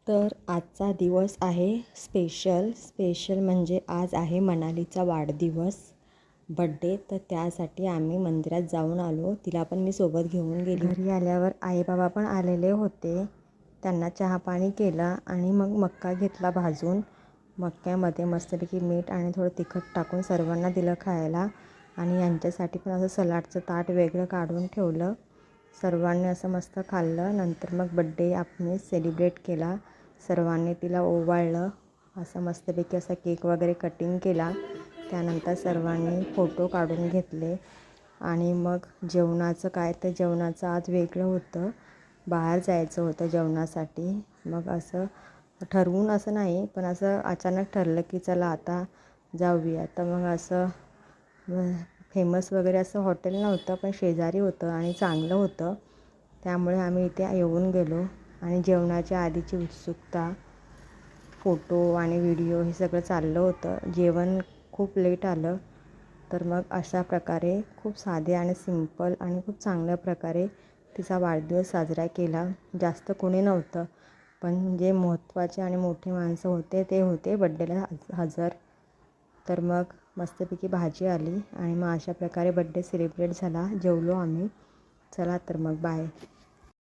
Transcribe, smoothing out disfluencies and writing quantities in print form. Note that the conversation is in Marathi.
तर आजचा दिवस आहे स्पेशल म्हणजे आज आहे मनालीचा वाढदिवस बड्डे। तर त्यासाठी आम्ही मंदिरात जाऊन आलो। तिला पण मी सोबत घेऊन गेली। घरी आल्यावर आई बाबा पण आलेले होते। त्यांना चहा पाणी केला आणि मग मक्का घेतला भाजून। मक्क्यामध्ये मस्तपैकी मीठ आणि थोडं तिखट टाकून सर्वांना दिलं खायला। आणि यांच्यासाठी पण असं सलाडचं ताट वेगळं काढून ठेवलं। सर्वांनी असं मस्त खाल्लं। नंतर मग बड्डे आपण सेलिब्रेट केला। सर्वांनी तिला ओवाळलं। असं मस्तपैकी असा केक वगैरे कटिंग केला। त्यानंतर सर्वांनी फोटो काढून घेतले। आणि मग जेवणाचं काय, तर जेवणाचं आज वेगळं होतं। बाहेर जायचं होतं जेवणासाठी। मग असं ठरवून असं नाही, पण असं अचानक ठरलं की चला आता जाऊया। तर मग असं फेमस वगैरे असं हॉटेल नव्हतं, पण शेजारी होतं आणि चांगलं होतं। त्यामुळे आम्ही इथे येऊन गेलो। आणि जेवणाच्या आधीची उत्सुकता, फोटो आणि व्हिडिओ हे सगळं चाललं होतं। जेवण खूप लेट आलं। तर मग अशा प्रकारे खूप साधे आणि सिंपल आणि खूप चांगल्या प्रकारे तिचा वाढदिवस साजरा केला। जास्त कोणी नव्हतं, पण जे महत्त्वाचे आणि मोठी माणसं होते ते होते बड्डेला हजर। तर मग मस्तपैकी भाजी आली आणि मग अशा प्रकारे बड्डे सेलिब्रेट झाला। जेवलो आम्ही। चला तर मग बाय।